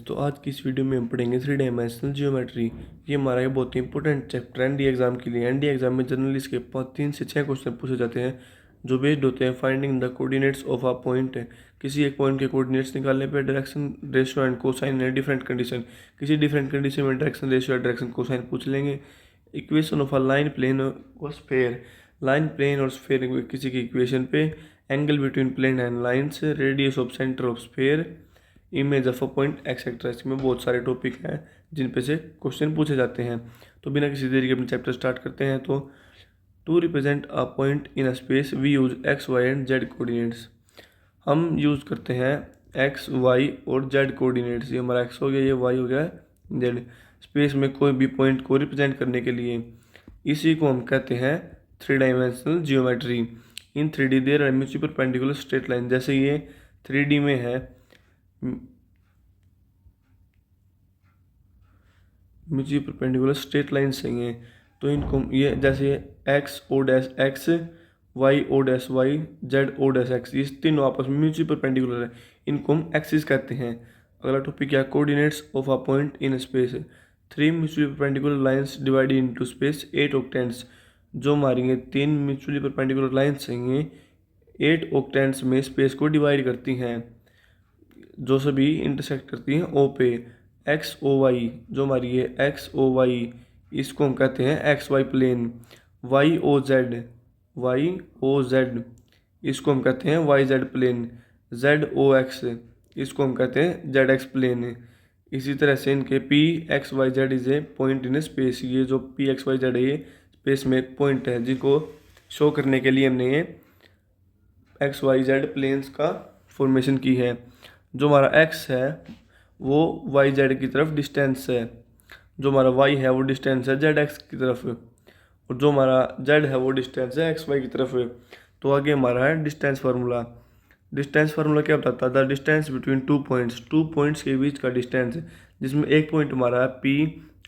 तो आज की इस वीडियो में हम पढ़ेंगे थ्री डायमेंशनल जियोमेट्री। ये हमारा एक बहुत ही इंपॉर्टेंट चैप्टर है एनडीए एग्जाम के लिए। एनडीए एग्जाम में जनरली इसके 3 से 6 क्वेश्चन पूछे जाते हैं जो बेस्ड होते हैं finding the coordinates of a point. किसी एक पॉइंट के कोऑर्डिनेट्स निकालने पर डायरेक्शन रेशियो एंड कोसाइन है डिफरेंट कंडीशन। किसी डिफरेंट कंडीशन में डायरेक्शन रेशियो या डायरेक्शन कोसाइन पूछ लेंगे। Equation of a line plane और स्फेयर। लाइन प्लेन और स्फेयर किसी की इक्वेशन पे। Angle between plane and lines. Radius of centre of sphere. Image of a point etcetera. इसमें बहुत सारे टॉपिक हैं जिन पे से क्वेश्चन पूछे जाते हैं। तो बिना किसी देरी के अपने चैप्टर स्टार्ट करते हैं। तो to represent a point in a space we use X Y and Z coordinates. हम यूज़ करते हैं एक्स वाई और जेड कोऑर्डिनेट्स। ये हमारा एक्स हो गया, ये वाई हो गया, जेड। स्पेस में कोई भी पॉइंट को रिप्रेजेंट करने के लिए इसी को हम कहते हैं three dimensional geometry. In 3D there are mutual perpendicular straight line. जैसे ये 3D में है, म्यूचुअली परपेंडिकुलर स्ट्रेट लाइन चाहिए। तो इनको ये जैसे X O dash X, Y O dash Y, Z O dash X, ये तीनों आपस में म्यूचुअली परपेंडिकुलर है। इनको हम एक्सिस कहते हैं। अगला टॉपिक क्या है? Coordinates of a point in space. Three mutually perpendicular lines divided into space 8 octants. जो हमारी ये 3 म्यूचुअली परपेंडिकुलर लाइंस चाहिए 8 ऑक्टेंट्स में स्पेस को डिवाइड करती हैं, जो सभी इंटरसेक्ट करती हैं ओ पे। एक्स ओ वाई, जो हमारी ये एक्स ओ वाई, इसको हम कहते हैं X Y plane. Y O Z, Y O Z, इसको हम कहते हैं Y Z plane. Z O X, इसको हम कहते हैं जेड एक्स प्लेन। इसी तरह से इनके P X Y Z is a point in space. ये जो पी एक्स वाई जेड है ये स्पेस में पॉइंट है, जिनको शो करने के लिए हमने ये एक्स वाई जेड प्लेन्स का फॉर्मेशन की है। जो हमारा एक्स है वो वाई जेड की तरफ डिस्टेंस है, जो हमारा वाई है वो डिस्टेंस है जेड एक्स की तरफ, और जो हमारा जेड है वो डिस्टेंस है एक्स वाई की तरफ। तो आगे हमारा है डिस्टेंस फार्मूला। डिस्टेंस फार्मूला क्या बताता है? The distance between two points के बीच का डिस्टेंस, जिसमें एक पॉइंट हमारा है P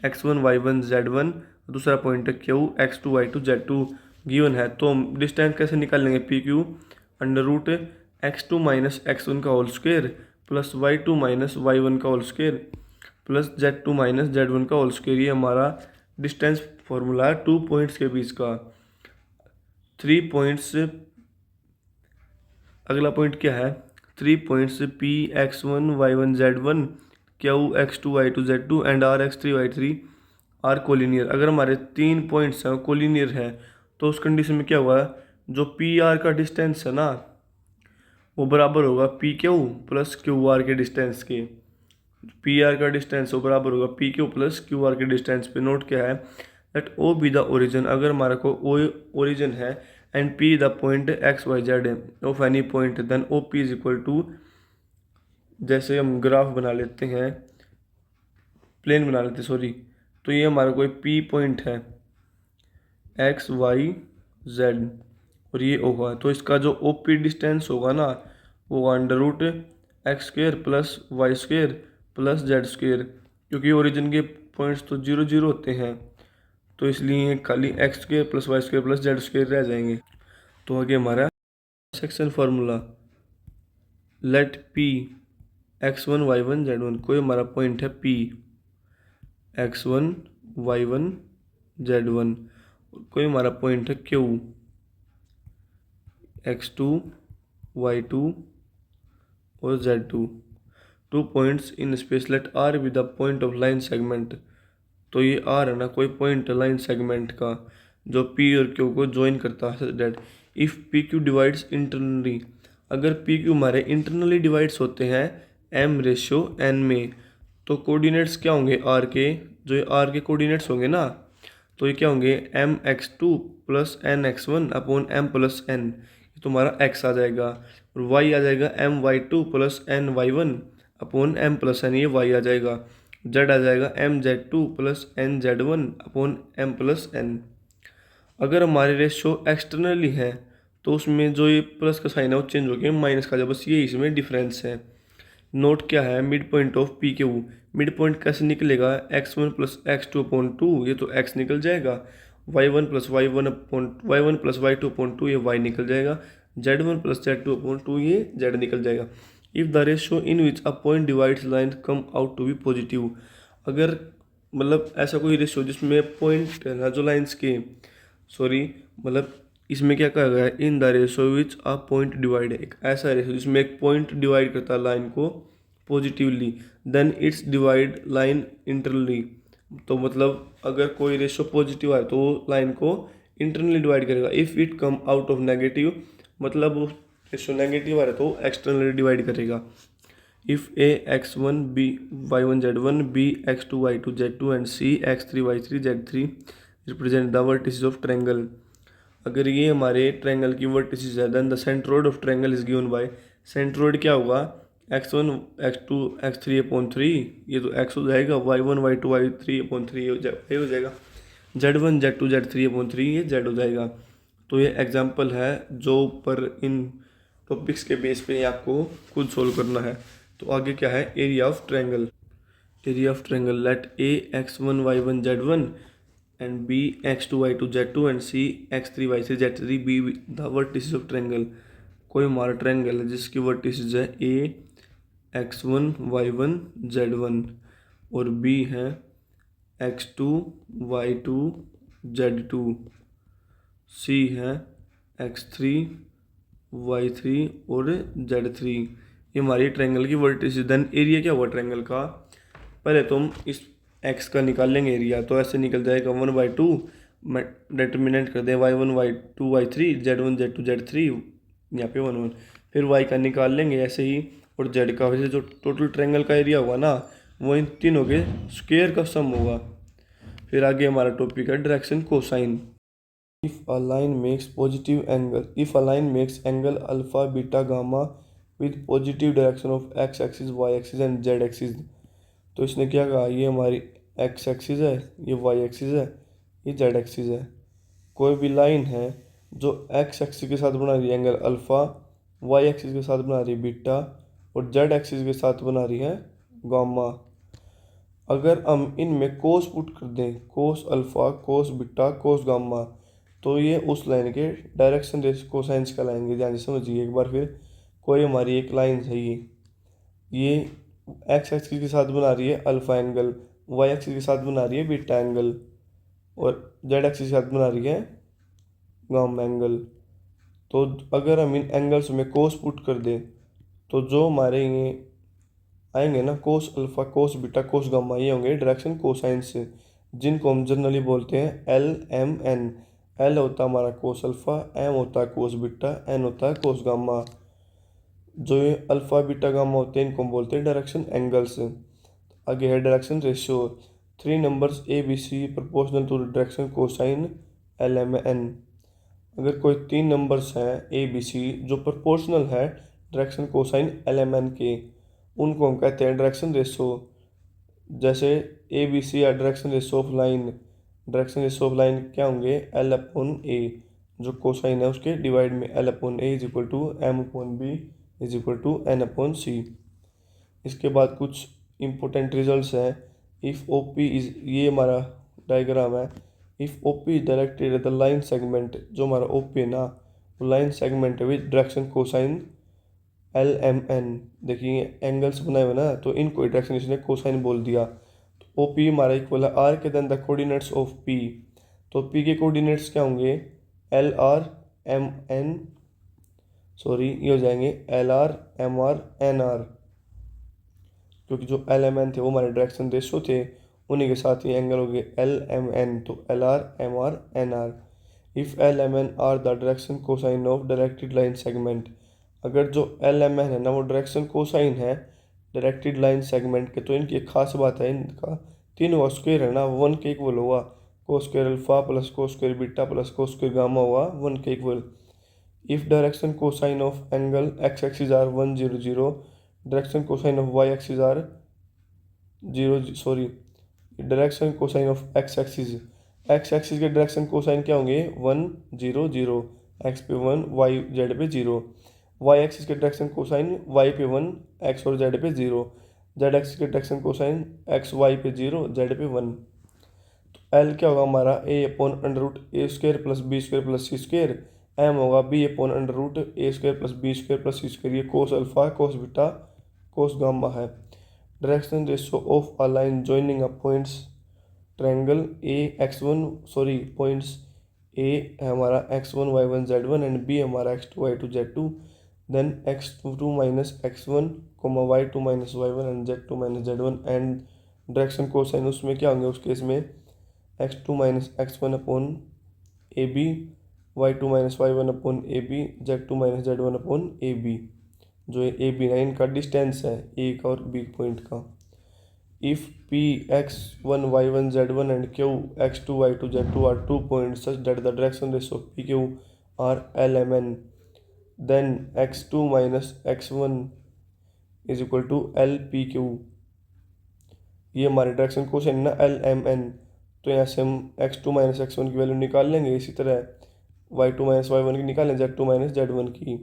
x one Y one Z one, दूसरा पॉइंट है Q x two Y two Z two given है। तो हम डिस्टेंस कैसे निकालेंगे? P Q under root X two minus X one का whole square plus Y two minus Y one का whole square plus Z two minus Z one का whole square. ये हमारा डिस्टेंस फॉर्मूला है 2 पॉइंट्स के बीच का। 3 पॉइंट्स, अगला पॉइंट क्या है? 3 points P x one Y one Z one, Q x two Y two Z two and R X three Y three are collinear. अगर हमारे 3 पॉइंट्स हैं कोलिनियर हैं तो उस कंडीशन में क्या हुआ? जो पी आर का डिस्टेंस है ना वो बराबर होगा P Q plus Q R के डिस्टेंस के। पी आर का डिस्टेंस वो बराबर होगा P Q plus Q R के डिस्टेंस पे। नोट क्या है? That O be the origin. अगर हमारा को ओ ओरिजिन है and P the point X Y Z of any point, then O P is equal to, जैसे हम ग्राफ बना लेते हैं, प्लेन बना लेते हैं सॉरी, तो ये हमारा कोई पी पॉइंट है एक्स वाई जेड और ये होगा, तो इसका जो ओ पी डिस्टेंस होगा ना वो under root x square plus y square plus z square. क्योंकि ओरिजिन के पॉइंट्स तो 0 0 होते हैं तो इसलिए खाली x square plus y square plus z square रह जाएंगे। तो आगे हमारा section formula, let P x one Y one Z one, कोई हमारा पॉइंट है P x one Y one Z one, कोई हमारा पॉइंट है Q x two Y two और Z two. 2 points in space, let R with the point of line segment. तो ये are है ना कोई पॉइंट लाइन सेगमेंट का जो पी और क्यू को ज्वाइन करता है that. If P Q divides internally, अगर पी क्यू हमारे इंटरनली डिवाइड्स होते हैं एम रेशियो एन में, तो कोऑर्डिनेट्स क्या होंगे आर के? जो ये आर के कोऑर्डिनेट्स होंगे ना तो ये क्या होंगे? M x two plus N x one upon M plus N, तुम्हारा एक्स आ जाएगा, और वाई आ जाएगा M y two plus N y one upon M plus N, ये वाई आ जाएगा। जेड आ जाएगा M z two plus N z one upon M plus N. अगर हमारे रेशो एक्सटर्नली है तो उसमें जो ये प्लस का साइन है वो चेंज हो गया माइनस का, जब बस ये इसमें डिफरेंस है। नोट क्या है? Midpoint of P Q. Midpoint कैसे निकलेगा? X one plus x two upon two, ये तो एक्स निकल जाएगा। Y one plus y one upon y one plus Y two upon two, ये वाई निकल जाएगा। Z one plus Z two upon two, ये जेड निकल जाएगा। If the ratio in which a point divides line come out to be positive, अगर मतलब ऐसा कोई रेशियो जिसमें पॉइंट है ना जो लाइन्स के, सॉरी, मतलब इसमें क्या कहा गया है, in the ratio which a point divide, एक ऐसा रेशियो जिसमें एक पॉइंट डिवाइड करता है लाइन को positively, then it's divide line internally. तो मतलब अगर कोई रेशियो पॉजिटिव है तो वो लाइन को इंटरनली डिवाइड करेगा। If it come out of negative, मतलब वो रेशियो नेगेटिव आ रहा है तो एक्सटर्नली डिवाइड करेगा। If A x one B y one Z one, B x two Y two Z two, and C x three Y three z three represent the vertices of triangle, अगर ये हमारे triangle की vertices है, then the centroid of triangle is given by, centroid क्या होगा, x one x two x three upon three, ये तो x हो जाएगा, y one y two y three upon three ये हो जाएगा, z one z two z three upon three ये जेड हो जाएगा। तो ये एग्जाम्पल है जो ऊपर इन टॉपिक्स के बेस पे आपको खुद सोल्व करना है। तो आगे क्या है, area of triangle. Area of triangle, let A x one Y one Z one and b x2 y2 z2 and c x3 y3 z3 be the vertices of triangle। कोई हमारा ट्रायंगल है जिसकी वर्टिसेस है a x1 y1 z1 और b है x2 y2 z2, c है x3 y3 और z3, ये हमारी ट्रायंगल की वर्टिसेस। देन एरिया क्या हुआ ट्रायंगल का, पहले तो हम इस एक्स का निकाल लेंगे एरिया, तो ऐसे निकल जाएगा 1/2, डिटर्मिनेंट कर दें y1 y2 y3 z1 z2 z3, यहाँ पे 1 1, फिर y का निकाल लेंगे ऐसे ही, और z का वैसे जो टोटल ट्रायंगल का एरिया होगा ना वो इन तीनों के स्क्वायर का सम होगा। फिर आगे हमारा टॉपिक है direction cosine. If a line makes positive angle, if a line makes angle alpha beta gamma with positive direction of x axis y axis and z axis, तो इसने क्या कहा, ये हमारी एक्स एक्सिस है, ये वाई एक्सिस है, ये जेड एक्सिस है। कोई भी लाइन है जो एक्स एक्सिस के साथ बना रही है एंगल अल्फ़ा, वाई एक्सिस के साथ बना रही है बीटा, और जेड एक्सिस के साथ बना रही है गामा, अगर हम इनमें कोस पुट कर दें, कोस अल्फ़ा कोस बीटा कोस गामा, तो ये उस लाइन के डायरेक्शन रेस कोसाइंस कहलाएंगे। ध्यान से समझिए एक बार फिर, कोई हमारी एक लाइन है, ये एक्स एक्सिस के साथ बना रही है अल्फा एंगल, वाई एक्सिस के साथ बना रही है बीटा एंगल, और जेड एक्सिस के साथ बना रही है गामा एंगल। तो अगर हम इन एंगल्स में कोस पुट कर दें तो जो हमारे ये आएंगे ना, कोस alpha cos beta cos gamma, ये होंगे डायरेक्शन कोसाइंस, जिनको हम जनरली बोलते हैं LMN। एल होता है हमारा कोस अल्फा, एम होता है कोस बीटा, एन होता है कोस गामा। जो ये अल्फा बीटा गामा होते हैं इनको हम बोलते हैं डायरेक्शन एंगल्स। आगे है direction ratio, 3 numbers A B C proportional to direction cosine LMN। अगर कोई 3 नंबर्स हैं ए बी सी जो प्रोपोर्शनल है डायरेक्शन कोसाइन LMN के, उनको हम कहते हैं डायरेक्शन रेशियो। जैसे ए बी सी या direction ratio of line, direction ratio of line क्या होंगे, L/A, जो कोसाइन है उसके डिवाइड में L/A is equal to M/B is equal to N/C। इसके बाद कुछ इंपॉर्टेंट रिजल्ट्स हैं। इफ़ ओ पी इज, ये हमारा डायग्राम है, if O P is directed at the line segment, जो हमारा ओ पी है ना वो लाइन सेगमेंट है विद डायरेक्शन कोसाइन LMN। देखिए एंगल्स बनाए हुए ना, तो इनको डायरेक्शन इसने कोसाइन बोल दिया। तो ओ पी हमारा इक्वल है आर के, then the coordinates of P, तो पी के कोऑर्डिनेट्स क्या होंगे, LR/MN, सॉरी ये हो जाएंगे LR/MR/NR, क्योंकि जो LMN थे वो हमारे डायरेक्शन रेशियो थे, उन्हीं के साथ ही एंगल हो गए LMN, तो LR/MR/NR। If LMN are the direction cosine of directed line segment, अगर जो LMN है ना वो डायरेक्शन कोसाइन है डायरेक्टेड लाइन सेगमेंट के, तो इनकी एक खास बात है, इनका तीनों का स्क्वायर है ना 1 के इक्वल हुआ, cos square alpha plus cos square beta plus cos square gamma हुआ 1 के equal. If direction cosine of angle x axis are 1 0 0, direction cosine of y axis are 0, sorry direction cosine of x axis, x axis के direction cosine क्या होंगे 1 0 0, x पे 1 Y Z पे 0, Y axis के direction cosine Y पे 1 x और Z पे 0, Z axis के डायरेक्शन कोसाइन एक्स वाई पे 0 जेड पे 1। तो एल क्या होगा हमारा A/√A² + B² + C², एम होगा B upon under root A square plus B square plus C square, ये cos alpha cos beta cos gamma है। Direction ratio of a line joining a points triangle A x one sorry points A है हमारा x1 y1 z1 and B हमारा x2 y2 z2, then x2 minus x1 y2 minus y1 and z2 minus z1 and direction cosine उसमें क्या होंगे उस case में x2 minus x1 upon A B, y2 minus y1 upon A B, z2 minus z1 upon A B. जो A B ना इनका distance है ए का और बी पॉइंट का। If P x1 y1 z1 and Q x2 y2 z2 are 2 points such that the direction ratio of PQ are LMN, then x2 minus x1 is equal to LPQ। ये हमारे direction question है ना LMN, तो यहाँ से हम x2 minus x1 की value निकाल लेंगे, इसी तरह y2 माइनस y1 की निकालें, z2 माइनस z1 की।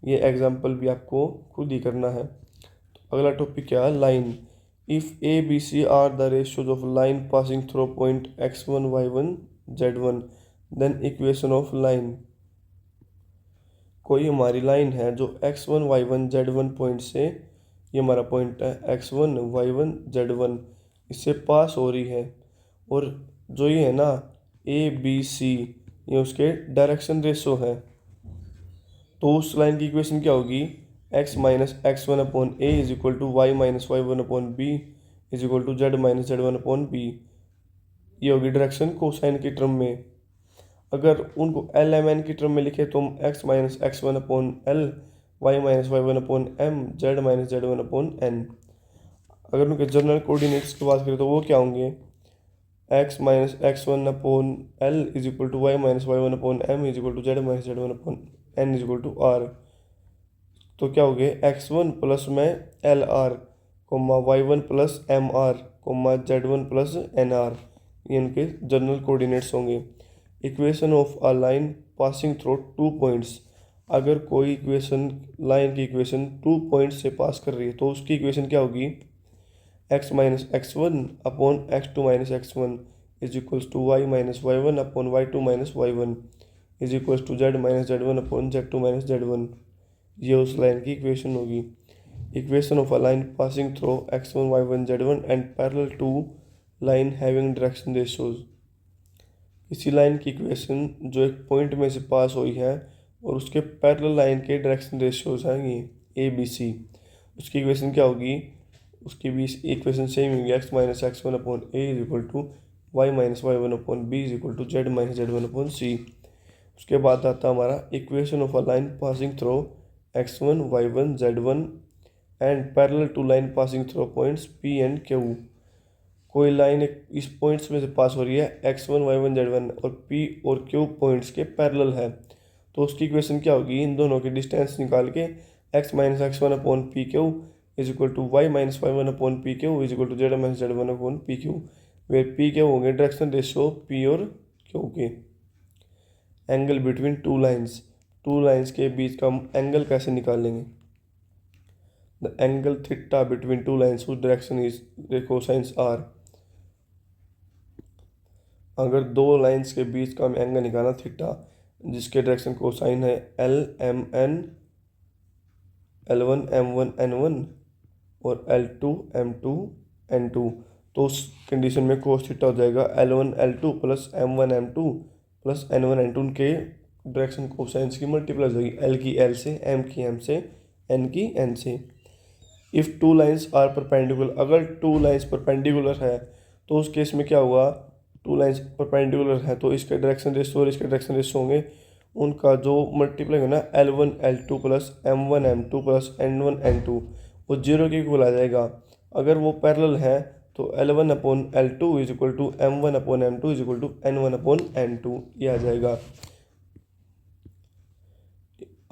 ये एग्जाम्पल भी आपको खुद ही करना है। तो अगला टॉपिक क्या है, line. If A, B, C are the ratios of line passing through point x1, y1, z1, then equation of line। कोई हमारी लाइन है जो x1, y1, z1 पॉइंट से, ये हमारा पॉइंट है x1, y1, z1, इससे पास हो रही है, और जो ये है ना A, B, C, ये उसके डायरेक्शन रेशो है। तो उस लाइन की इक्वेशन क्या होगी, x minus x1 upon A is equal to Y minus y1 upon B is equal to Z minus z1 upon B. ये होगी डायरेक्शन कोसाइन की टर्म में। अगर उनको एल एम एन की टर्म में लिखे तो हम x minus x1 upon L, y minus y1 upon M, z minus z1 upon N. अगर उनके जनरल कोऑर्डिनेट्स की बात करें तो वो क्या होंगे, x minus x1 upon L is equal to Y minus y1 upon M is equal to Z minus z1 upon N is equal to R. तो क्या हो गया, x1 प्लस में L R comma y1 plus M R comma z1 plus N R, ये इनके general coordinates होंगे। Equation of a line passing through 2 points. अगर कोई इक्वेशन लाइन की इक्वेशन 2 पॉइंट्स से पास कर रही है तो उसकी इक्वेशन क्या होगी, x minus x1 upon x2 minus x1 is equals to y minus y1 upon y2 minus y1 is equals to z minus z1 upon z2 minus z1। ये उस लाइन की इक्वेशन होगी। Equation of a line passing through x1 y1 z1 and parallel to line having direction ratios. इसी line की equation जो एक point में से पास हुई है और उसके पैरेलल लाइन के डायरेक्शन रेशियोज हैं ये ए बी सी, उसकी इक्वेशन क्या होगी, उसकी भी इक्वेशन सेम होगी, x minus x1 upon A is equal to Y minus y1 upon B is equal to Z minus z1 upon C. उसके बाद आता हमारा equation of a line passing through x1 y1 z1 and parallel to line passing through points p and q। कोई line इस points में से पास हो रही है x1 y1 z1 और p और q पॉइंट्स के पैरेलल है, तो उसकी इक्वेशन क्या होगी, इन दोनों की डिस्टेंस निकाल के x minus x1 upon P Q is equal to Y minus y1 upon P Q is equal to Z minus z1 upon P Q, वे पी क्यू होंगे डायरेक्शन रेशियो p और q के। Angle between two lines के बीच का हम angle कैसे निकालेंगे, the angle theta between two lines whose direction is cosines are. अगर दो लाइन्स के बीच का हम एंगल निकालना थीटा जिसके डायरेक्शन कोसाइन है L M N, L1 M1 N1 और L2 M2 N2, तो उस कंडीशन में कोस थीटा हो जाएगा L1 L2 plus M1 M2 plus N1 N2 उनके डायरेक्शन कोसाइंस की मल्टीप्लाई होगी, L की L से, M की M से, N की N से। If two lines are perpendicular, अगर टू लाइन्स परपेंडिकुलर है तो उस केस में क्या हुआ, टू लाइन्स परपेंडिकुलर है तो इसके डायरेक्शन रेशियो और इसके डायरेक्शन रेशियो होंगे, उनका जो मल्टीप्लाई है ना L1 L2 plus M1 M2 plus N1 N2 वो जीरो के इक्वल आ जाएगा। अगर वो पैरेलल है तो L1 upon L2 is equal to M1 upon M2 is equal to N1 upon N2, ये आ जाएगा।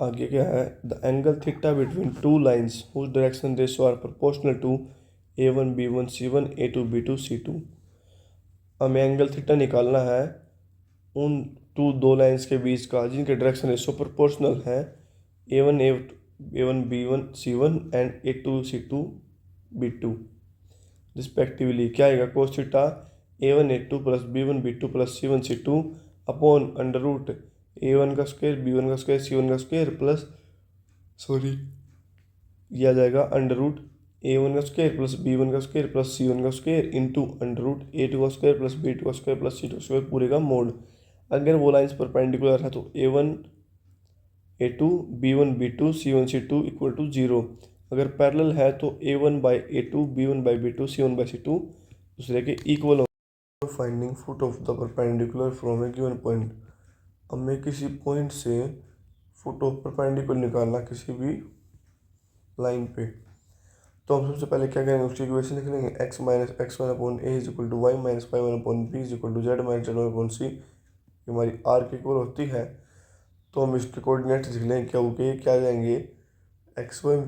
आगे क्या है, the angle theta between two lines whose direction ratio are proportional to A1 B1 C1 A2 B2 C2। हमें angle theta निकालना है उन दो लाइन्स के बीच का जिनके डायरेक्शन रेशियो प्रोपोर्शनल है A1 B1 C1 and A2 C2 B2 respectively. क्या आएगा, cos theta A1 A2 plus B1 B2 plus C1 C2 upon under root A1 का स्क्वायर, B1 का स्क्वायर, C1 का स्क्वायर प्लस यह आ जाएगा under root A1 का square plus B1 का square plus C1 का square into under root A2 का square plus B2 का स्क्वायर प्लस C2 का स्क्वायर पूरे का मोड। अगर वो लाइन्स परपेंडिकुलर है तो A1 A2 B1 B2 C1 C2 equal to 0। अगर पैरेलल है तो A1 by A2 B1 by B2 C1 by C2 दूसरे के इक्वल हो। Finding foot of the perpendicular from A given point. हमें किसी पॉइंट से फुट ऑफ परपेंडिकुलर निकालना किसी भी लाइन पे। तो हम सबसे पहले क्या करेंगे, उसकी इक्वेशन लिख लेंगे x minus X one upon A is equal to Y minus Y one upon B is equal to Z minus Z one upon C. हमारी r की इक्वल होती है तो हम इसके कोऑर्डिनेट्स लिख लेंगे क्या होंगे, क्या आ जाएंगे x1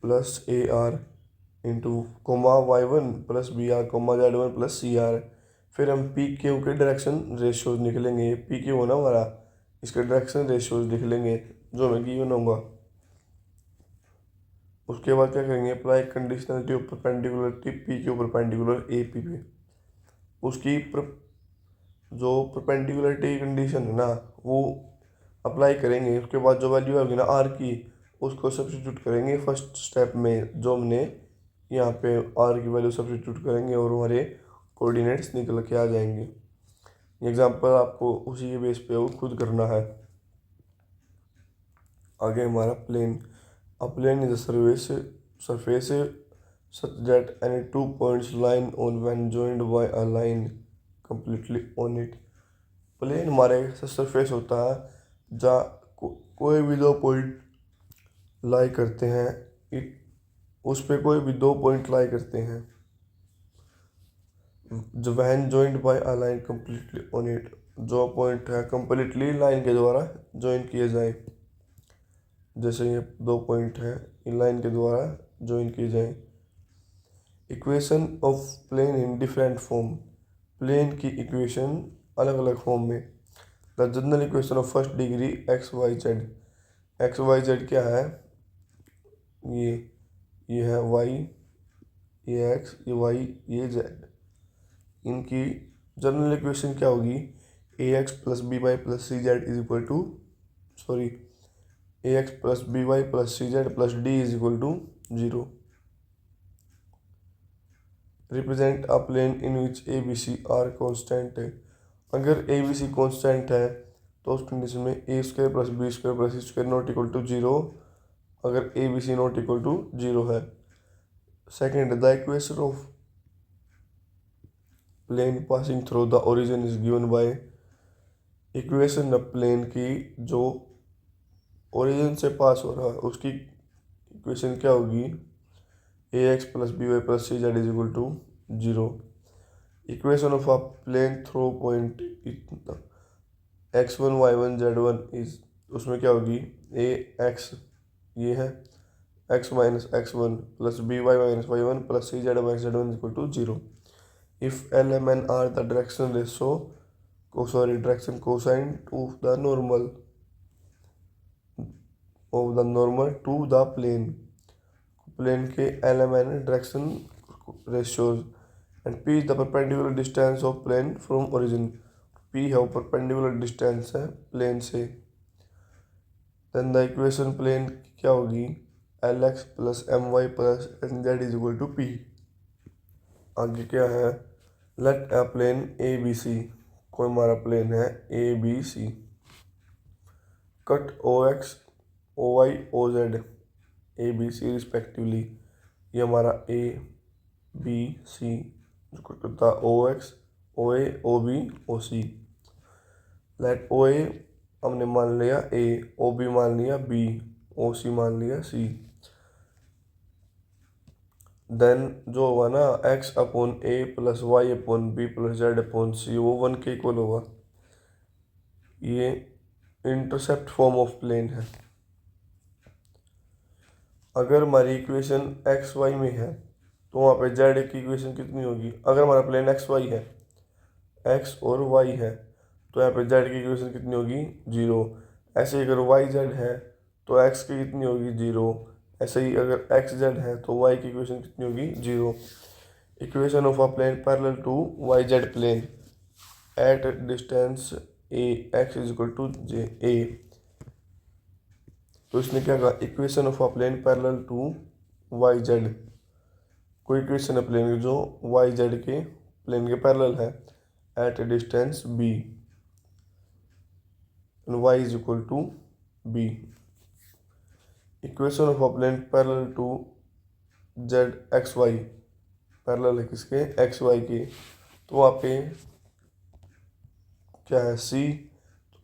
plus A R into comma y1 plus B R comma z1 plus C R. फिर हम पी क्यू के डायरेक्शन रेशियोज निकलेंगे, पी क्यू होना हमारा, इसके डायरेक्शन रेशियोज लिख लेंगे जो हमें गिवन होगा। उसके बाद क्या करेंगे, apply conditionality of perpendicularity P Q perpendicular A P पे। उसकी जो परपेंडिकुलरिटी कंडीशन है ना वो अप्लाई करेंगे। उसके बाद जो वैल्यू होगी ना आर की उसको सब्स्टिट्यूट करेंगे फर्स्ट स्टेप में, जो हमने यहाँ पे आर की वैल्यू सब्स्टिट्यूट करेंगे और हमारे कोऑर्डिनेट्स निकल के आ जाएंगे। एग्जांपल आपको उसी के बेस पे वो खुद करना है। आगे हमारा plane. A plane is a surface such that any two points line on when joined by a line completely on it। Plane हमारे सरफेस होता है जहाँ कोई भी दो पॉइंट लाई करते हैं, उस पे कोई भी दो पॉइंट लाई करते हैं जो when joined by a line completely on it, जो पॉइंट है कम्प्लीटली लाइन के द्वारा ज्वाइन किए जाए। जैसे ये दो पॉइंट हैं इन लाइन के द्वारा ज्वाइन किए जाए। Equation of plane in different form. Plane की इक्वेशन अलग अलग फॉर्म में। The general equation of first degree x Y z. X Y z क्या है, ये है वाई, ये एक्स, ये वाई, ये जेड। इनकी जनरल इक्वेशन क्या होगी, A X plus B Y plus C Z is equal to A X plus B Y plus C Z plus D is equal to 0। Represent a plane in which A B C are constant है। अगर A B C constant है तो उस condition में A square plus B square plus C square not equal to 0, अगर A B C not equal to 0 है। Second, the equation of plane passing through the origin is given by. Equation of plane की जो origin से पास हो रहा है उसकी equation क्या होगी, A X plus B Y plus C Z is equal to 0। Equation of a plane through point x1 y1 z1 is, उसमें क्या होगी, ए एक्स ये है x minus x1 plus B Y minus Y one plus C Z minus Z one equal to 0। If L M N are the direction ratio direction cosine of the normal to the plane के L M N direction ratios and P is the perpendicular distance of plane from origin. P है perpendicular distance है plane से। Then the equation plane क्या होगी, L x plus M y plus N z is equal to P. आगे क्या है, let a plane A B C, कोई हमारा प्लेन है A B C, cut O x O y O z A B C respectively. ये हमारा A B सी जो cut करता है ओ एक्स ओ ए ओ बी ओ सी। लेट ओ ए हमने मान लिया ए, ओ बी मान लिया बी, ओ सी मान लिया सी। देन जो होगा ना X upon A plus Y upon B plus Z upon C वो 1 के इक्वल होगा। ये इंटरसेप्ट फॉर्म ऑफ प्लेन है। अगर हमारी इक्वेशन एक्स वाई में है तो वहाँ पे जेड की इक्वेशन कितनी होगी, अगर हमारा प्लेन एक्स वाई है, एक्स और वाई है तो यहाँ पे जेड की इक्वेशन कितनी होगी 0। ऐसे ही अगर वाई जेड है तो एक्स की कितनी होगी 0। ऐसे ही अगर एक्स जेड है तो वाई की इक्वेशन कितनी होगी 0। Equation of a plane parallel to Y Z plane at distance A X is equal to J A. तो इसने क्या कहा, equation of a plane parallel to Y Z, कोई इक्वेशन है प्लेन जो वाई जेड के प्लेन के parallel है at a distance B and Y is equal to B. Equation of a plane parallel to Z x Y, parallel है किसके, x Y के। तो वहाँ पे क्या है, सी,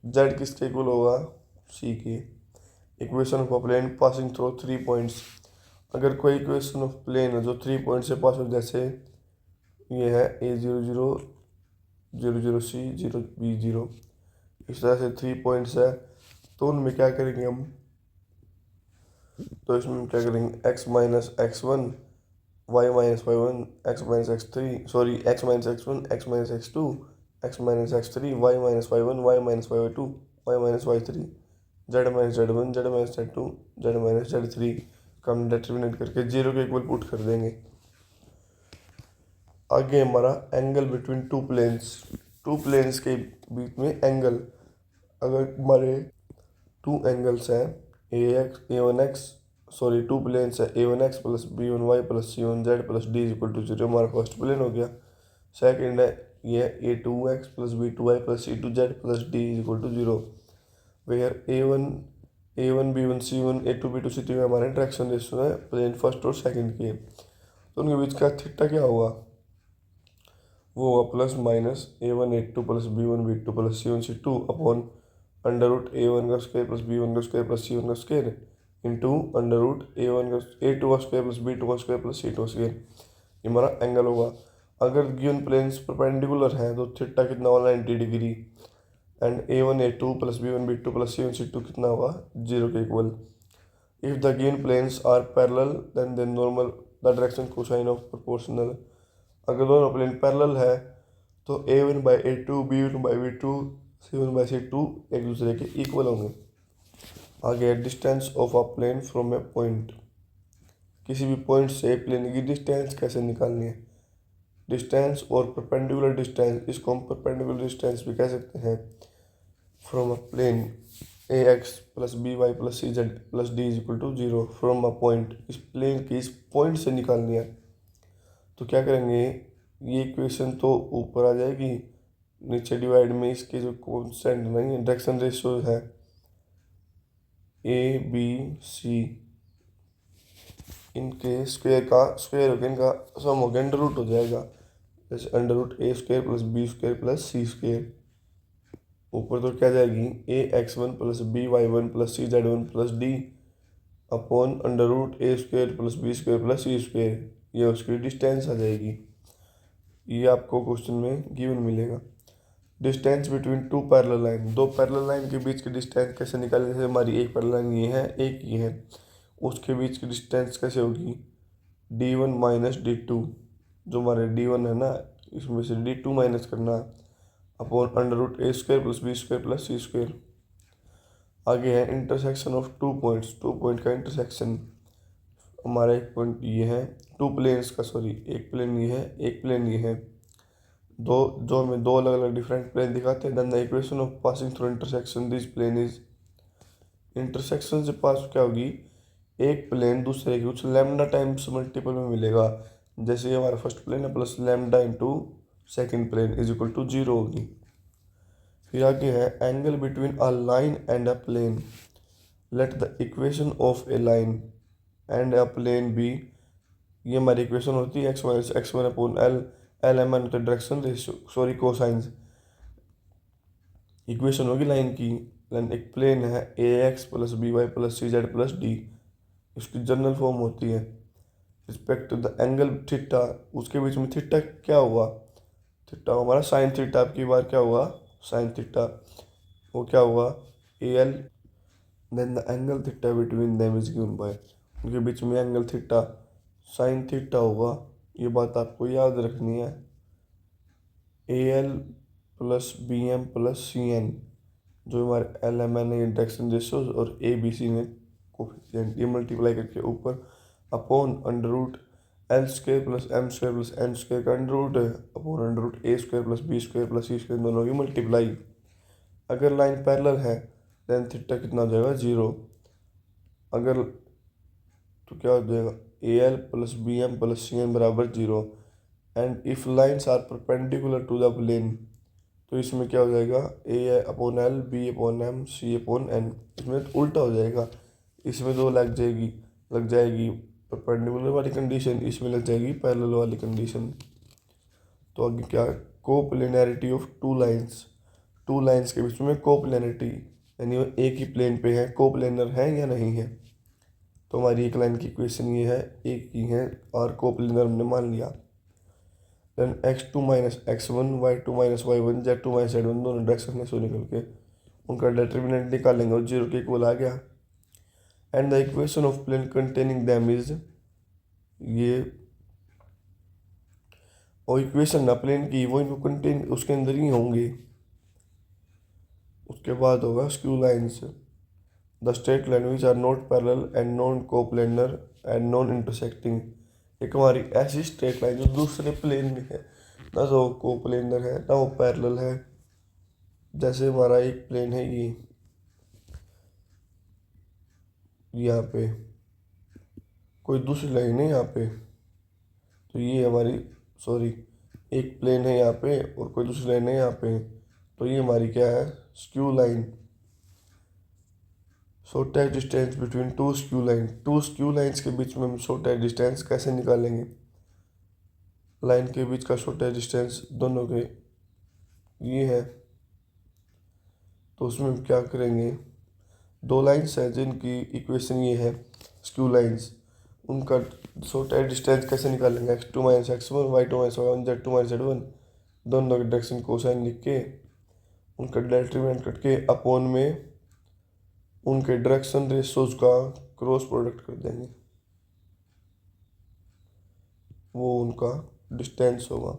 जेड किसके इक्वल होगा, सी के। Equation of a plane passing through 3 points, अगर कोई इक्वेशन ऑफ प्लेन है जो 3 पॉइंट से पास हो, जैसे ये है A00 00 C 0 B0, इस तरह से 3 पॉइंट्स है, तो उनमें क्या करेंगे हम, तो इसमें क्या करेंगे x minus x1 y minus y1 x minus x3 sorry x minus x1 x minus x2 x minus x3 y minus y1 y minus y2 y minus y3 z minus z1 z minus z2 z minus z3 का हम determinate करके 0 के equal put कर देंगे। आगे हमारा angle between two planes के बीच में एंगल, अगर हमारे टू एंगल्स हैं टू प्लेन्स है A1x plus B1y plus C1z plus D is equal to 0, हमारा फर्स्ट प्लेन हो गया। सेकंड है ये A2x plus B2y plus C2z plus D is equal to 0, where A1 B1 C1 A2 B2 C3 में हमारे interaction ratio है plane first और second के, तो उनके बीच का थीटा क्या होगा, वो होगा plus minus A1 A2 plus B1 B2 plus C1 C2 upon under root A1 का स्क्वायर प्लस B1 का स्क्वायर प्लस C1 का square into under root A1 का A2 का स्क्वायर प्लस B2 का स्क्वायर प्लस C2 का square, ये हमारा angle होगा। अगर गिवन प्लेन्स परपेंडिकुलर हैं तो थीटा कितना होगा 90 degree, and A1 A2 plus B1 B2 plus C1 C2 कितना होगा 0 के equal. If the given planes are parallel then normal the direction cosine of proportional, अगर दोनों प्लेन पैरेलल है तो A1 by A2 B1 by B2 C1 by C2 एक दूसरे के इक्वल होंगे। आगे distance of a plane from a point, किसी भी पॉइंट से प्लेन की डिस्टेंस कैसे निकालनी है, डिस्टेंस और परपेंडिकुलर डिस्टेंस, इसको हम परपेंडिकुलर डिस्टेंस भी कह सकते हैं। From a plane AX plus BY plus CZ plus D is equal to 0 from a point, इस प्लेन की इस पॉइंट से निकालनी है। तो क्या करेंगे, ये इक्वेशन तो ऊपर आ जाएगी, नीचे डिवाइड में इसके जो कॉन्स्टेंट नहीं है डायरेक्शन रेशियो है ABC, इनके स्क्वायर का स्क्वायर होकर इनका सम हो गया अंडर रूट हो जाएगा, जैसे under root A² plus B² plus C², ऊपर तो क्या जाएगी AX1 plus BY1 plus CZ1 plus D upon under root A² plus B² plus C², ये उसकी डिस्टेंस आ जाएगी। ये आपको क्वेश्चन में गिवन मिलेगा। Distance between to parallel line, दो पैरेलल लाइन के बीच की डिस्टेंस कैसे निकालें, जैसे हमारी एक पैरेलल लाइन ये है एक ये है, उसके बीच की डिस्टेंस कैसे होगी D1 माइनस D2, जो हमारे D1 है ना इसमें से D2 माइनस करना upon under root A² plus B² plus C²। आगे है intersection of two points, two point का इंटरसेक्शन, हमारा एक पॉइंट ये है, टू प्लेन्स का सॉरी एक प्लेन ये है एक प्लेन ये है, दो जो हमें दो अलग अलग डिफरेंट प्लेन दिखाते हैं। Then the equation of passing through intersection this plane is, intersection से पास क्या होगी, एक प्लेन दूसरे के कुछ लैम्डा टाइम्स मल्टीपल में मिलेगा, जैसे ये हमारा फर्स्ट प्लेन है plus lambda into second plane is equal to 0 होगी। फिर आगे है angle between a line and a plane, let the equation of a line and a plane be, ये हमारी इक्वेशन होती है x1 अपॉन L m होता है direction ratio sorry cosines, equation होगी लाइन की, लाइन एक प्लेन है AX plus BY plus CZ plus D, इसकी जनरल फॉर्म होती है respect to the angle theta, उसके बीच में थीटा क्या हुआ, थीटा हमारा साइन थीटा, आपकी बार क्या हुआ साइन थीटा, वो क्या हुआ AL, then the angle theta between them is given by, उनके बीच में एंगल थीटा साइन थीटा होगा, ये बात आपको याद रखनी है। AL plus BM plus CN, जो हमारे LMN है डायरेक्शन रेशियो और ABC ने कोफिशिएंट, ये मल्टीप्लाई करके ऊपर upon under root L² plus M² plus N² का अंडर रूट है upon under root A² plus B² plus C² दोनों की मल्टीप्लाई, अगर लाइन पैरेलल है देन थीटा कितना हो जाएगा 0। अगर तो क्या हो जाएगा A L plus B M plus C N बराबर 0। And if lines are perpendicular to the plane, तो इसमें क्या हो जाएगा A upon L B upon M C upon N. इसमें तो उल्टा हो जाएगा, इसमें तो लग जाएगी परपेंडिकुलर वाली कंडीशन, इसमें लग जाएगी पैरेलल वाली कंडीशन। तो आगे क्या, कोप्लेनैरिटी ऑफ टू लाइन्स के बीच में कोप्लेनैरिटी, यानी वो एक ही प्लेन पे है, कोप्लेनर है या नहीं है। तो हमारी एक लाइन की इक्वेशन ये है, एक ही है और कोप्लेनर हमने मान लिया। Then x2 minus x1 y2 minus y1 z2 minus z1 दोनों डायरेक्शन से निकल के उनका डिटर्मिनेंट निकालेंगे और 0 के इक्वल आ गया। And the equation of plane containing them is, ये और इक्वेशन ना प्लेन की वो इनको कंटेन उसके अंदर ही होंगे। उसके बाद होगा skew lines, the straight line which are not parallel and non coplanar and non intersecting. एक हमारी ऐसी स्ट्रेट लाइन जो दूसरे प्लेन में है, ना तो कोप्लेनर है ना वो पैरेलल है। जैसे हमारा एक प्लेन है ये, यहाँ पे कोई दूसरी लाइन है यहाँ पे, तो ये हमारी एक प्लेन है यहाँ पे और कोई दूसरी लाइन है यहाँ पे, तो ये हमारी क्या है skew line. Shortest distance between to skew lines के बीच में हम शॉर्टेस्ट डिस्टेंस कैसे निकालेंगे। लाइन के बीच का शॉर्टेस्ट डिस्टेंस दोनों के ये है, तो उसमें हम क्या करेंगे, दो लाइन्स हैं जिनकी इक्वेशन ये है स्क्यू लाइन्स, उनका शॉर्टेस्ट डिस्टेंस कैसे निकालेंगे, x2 minus x1 y2 minus y1 z2 minus z1 दोनों के डायरेक्शन कोसाइन लिख के उनका डिटरमिनेंट करके अपॉन में उनके डायरेक्शन रेशोज का क्रॉस प्रोडक्ट कर देंगे, वो उनका डिस्टेंस होगा।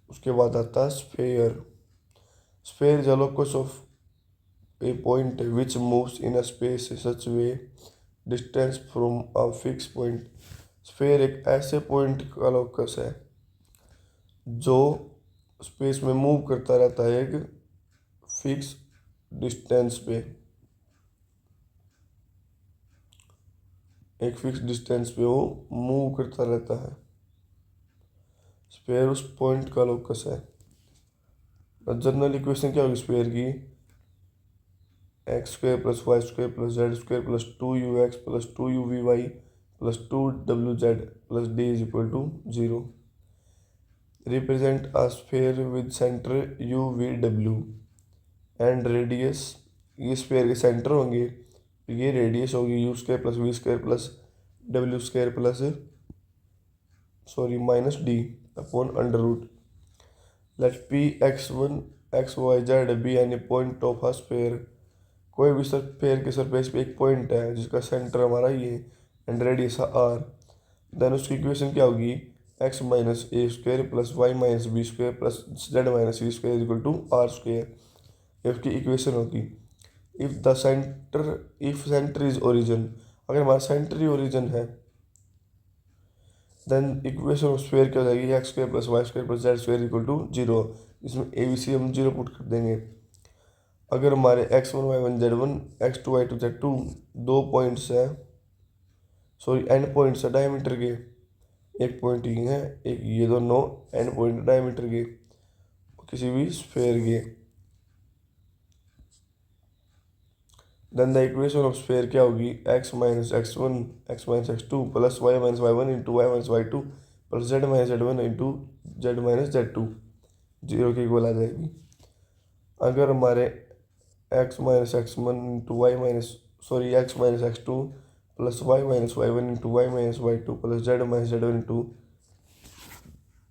उसके बाद आता है sphere is a locus of A point which moves in a space such way distance from a fix point. Sphere एक ऐसे पॉइंट का लोकस है जो स्पेस में मूव करता रहता है एक फिक्स डिस्टेंस पे, वो मूव करता रहता है। स्फेयर उस पॉइंट का लोकस है। जनरल इक्वेशन क्या होगी स्फेयर की, x square plus y square plus z square plus 2ux plus 2uv plus 2wz plus d is equal to 0। Represent a sphere with centre u v w and radius, ये sphere के centre होंगे, ये radius होगी u square plus v square plus w square plus minus d upon under root. Let p x1 xy z be any point of a sphere. कोई भी sphere के surface पे एक पॉइंट है जिसका सेंटर हमारा ये एंड रेडियस r, देन उसकी इक्वेशन क्या होगी, x minus a square plus y minus b square plus z minus v square equal to r square, ये उसकी इक्वेशन होगी। इफ सेंटर इज ओरिजिन, अगर हमारा सेंटर ही ओरिजिन है, देन इक्वेशन ऑफ स्फेयर क्या हो जाएगी, x square plus y square plus z square equal to 0। इसमें ए बी सी हम 0 पुट कर देंगे। अगर हमारे x1 y1 z1 x2 y2 z2 दो पॉइंट्स है, एंड पॉइंट्स है डायमीटर के, एक पॉइंट ये है एक ये दोनों एंड पॉइंट डायमीटर के किसी भी स्फेयर के, then the equation of sphere क्या होगी, x minus x1 x minus x2 plus y minus y1 into y minus y2 plus z minus z1 into z minus z2 0 के equal आ जाएगी। अगर हमारे x minus x1 into y minus x minus x2 plus y minus y1 into y minus y2 plus z minus z1 into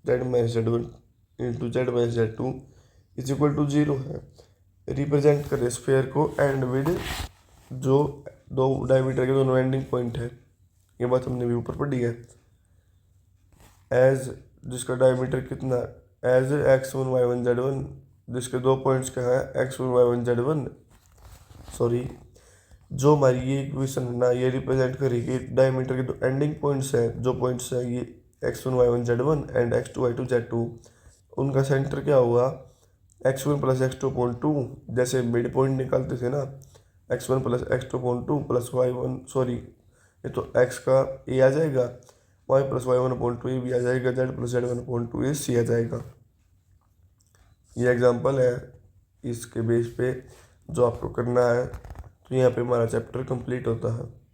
z minus z1 into z minus z2 is equal to 0 है। Represent करें sphere को and with, जो दो diameter के दोनों ending point है, ये बात हमने भी ऊपर पढ़ी है, एज जिसका डायमीटर कितना, एज x1 y1 z1 जिसके दो पॉइंट्स क्या है x1 y1 z1, जो हमारी ये इक्वेशन है ना ये रिप्रेजेंट करेगी डायमीटर के दो एंडिंग पॉइंट्स हैं, जो पॉइंट्स हैं ये x1 y1 z1 and x2 y2 z2, उनका सेंटर क्या हुआ x1 प्लस x2/2, जैसे मिड पॉइंट निकालते थे ना, x1 plus x2/2 plus y1, sorry ये तो x का a आ जाएगा, y प्लस y1/2 ये भी आ जाएगा, z प्लस z1/2 ये c आ जाएगा। ये एग्जांपल है, इसके बेस पे जो आपको करना है, तो यहाँ पे हमारा चैप्टर कंप्लीट होता है।